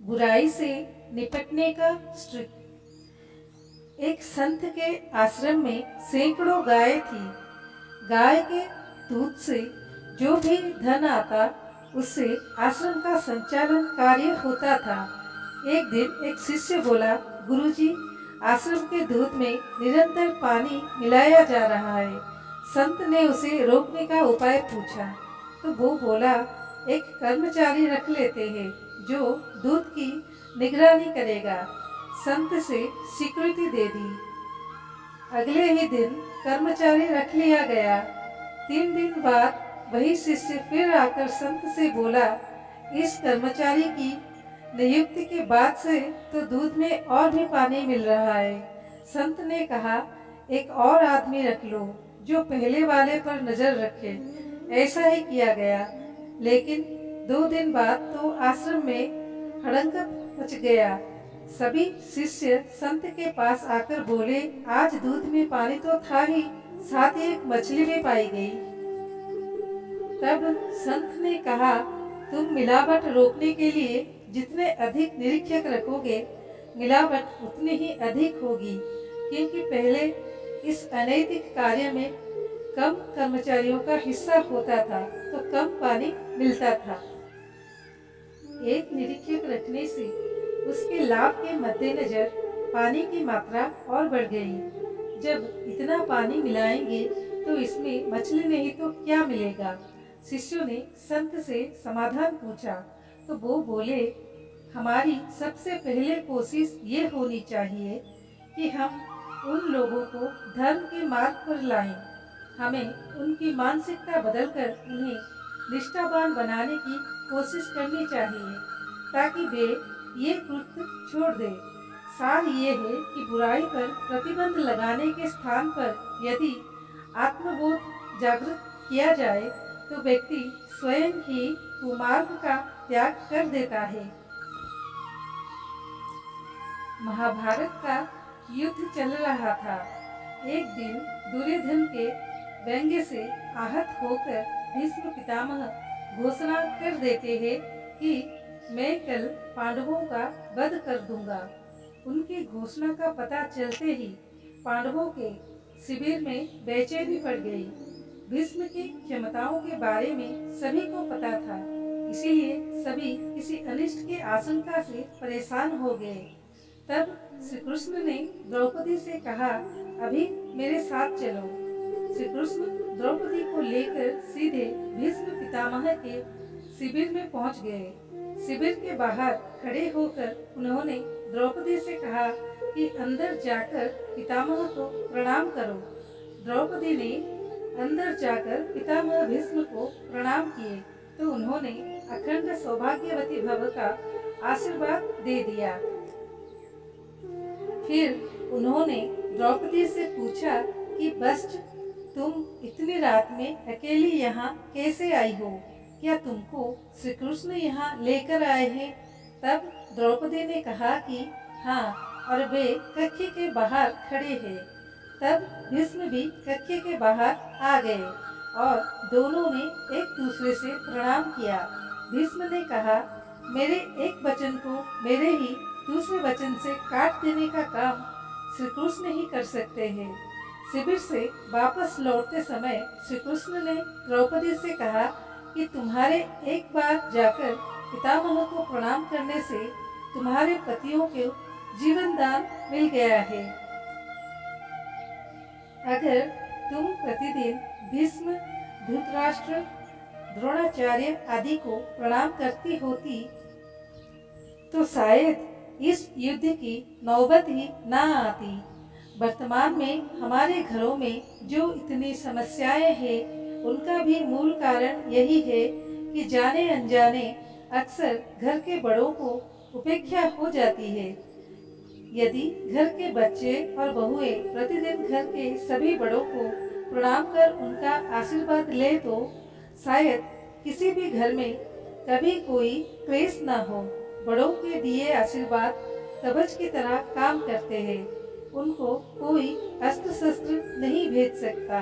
बुराई से निपटने का स्ट्रिक। एक संत के आश्रम में सैकड़ों गायें थी। गाय के दूध से जो भी धन आता उससे आश्रम का संचालन कार्य होता था। एक दिन एक शिष्य बोला, गुरुजी, आश्रम के दूध में निरंतर पानी मिलाया जा रहा है। संत ने उसे रोकने का उपाय पूछा तो वो बोला, एक कर्मचारी रख लेते हैं जो दूध की निगरानी करेगा। संत से स्वीकृति दे दी। अगले ही दिन कर्मचारी रख लिया गया। 3 दिन बाद वही शिष्य फिर आकर संत से बोला, इस कर्मचारी की नियुक्ति के बाद से तो दूध में और भी पानी मिल रहा है। संत ने कहा, एक और आदमी रख लो जो पहले वाले पर नजर रखे। ऐसा ही किया गया, लेकिन 2 दिन बाद तो आश्रम में हड़कंप मच गया। सभी शिष्य संत के पास आकर बोले, आज दूध में पानी तो था ही, साथ ही एक मछली भी पाई गई। तब संत ने कहा, तुम मिलावट रोकने के लिए जितने अधिक निरीक्षक रखोगे, मिलावट उतनी ही अधिक होगी, क्योंकि पहले इस अनैतिक कार्य में कम कर्मचारियों का हिस्सा होता था तो कम पानी मिलता था। एक निरीक्षक रखने से उसके लाभ के मद्देनजर पानी की मात्रा और बढ़ गई। जब इतना पानी मिलाएंगे तो इसमें मछली नहीं तो क्या मिलेगा। शिष्यों ने संत से समाधान पूछा तो वो बोले, हमारी सबसे पहले कोशिश ये होनी चाहिए कि हम उन लोगों को धर्म के मार्ग पर लाएं। हमें उनकी मानसिकता बदलकर उन्हें निष्ठावान बनाने की कोशिश करनी चाहिए ताकि वे ये कृत्य छोड़ दें। सार ये है कि बुराई पर प्रतिबंध लगाने के स्थान पर यदि आत्मबोध जागृत किया जाए तो व्यक्ति स्वयं ही कुमार्ग का त्याग कर देता है। महाभारत का युद्ध चल रहा था। एक दिन दुर्योधन के व्यंग्य से आहत होकर भीष्म पितामह घोषणा कर देते हैं कि मैं कल पांडवों का वध कर दूंगा। उनकी घोषणा का पता चलते ही पांडवों के शिविर में बेचैनी पड़ गई। भीष्म की क्षमताओं के बारे में सभी को पता था, इसीलिए सभी किसी अनिष्ट की आशंका से परेशान हो गए। तब श्री कृष्ण ने द्रौपदी से कहा, अभी मेरे साथ चलो। श्री कृष्ण द्रौपदी को लेकर सीधे भीष्म पितामह के शिविर में पहुंच गए। शिविर के बाहर खड़े होकर उन्होंने द्रौपदी से कहा कि अंदर जाकर पितामह को प्रणाम करो। द्रौपदी ने अंदर जाकर पितामह भीष्म को प्रणाम किए तो उन्होंने अखंड सौभाग्यवती भव का आशीर्वाद दे दिया। फिर उन्होंने द्रौपदी से पूछा कि बस तुम इतनी रात में अकेली यहाँ कैसे आई हो? क्या तुमको श्री कृष्ण यहाँ लेकर आए हैं? तब द्रौपदी ने कहा कि हाँ, और वे कक्ष के बाहर खड़े हैं। तब भीष्म भी कक्ष के बाहर आ गए और दोनों ने एक दूसरे से प्रणाम किया। भीष्म ने कहा, मेरे एक वचन को मेरे ही दूसरे वचन से काट देने का काम श्री कृष्ण ही कर सकते हैं। शिविर से वापस लौटते समय श्री कृष्ण ने द्रौपदी से कहा कि तुम्हारे एक बार जाकर पितामह को प्रणाम करने से तुम्हारे पतियों को जीवन दान मिल गया है। अगर तुम प्रतिदिन भीष्म, धृतराष्ट्र, द्रोणाचार्य आदि को प्रणाम करती होती तो शायद इस युद्ध की नौबत ही ना आती। वर्तमान में हमारे घरों में जो इतनी समस्याएं हैं, उनका भी मूल कारण यही है कि जाने अनजाने अक्सर घर के बड़ों को उपेक्षा हो जाती है। यदि घर के बच्चे और बहुएं प्रतिदिन घर के सभी बड़ों को प्रणाम कर उनका आशीर्वाद ले तो शायद किसी भी घर में कभी कोई क्लेश न हो। बड़ों के दिए आशीर्वाद कवच की तरह काम करते हैं। उनको कोई अस्त्र शस्त्र नहीं भेज सकता।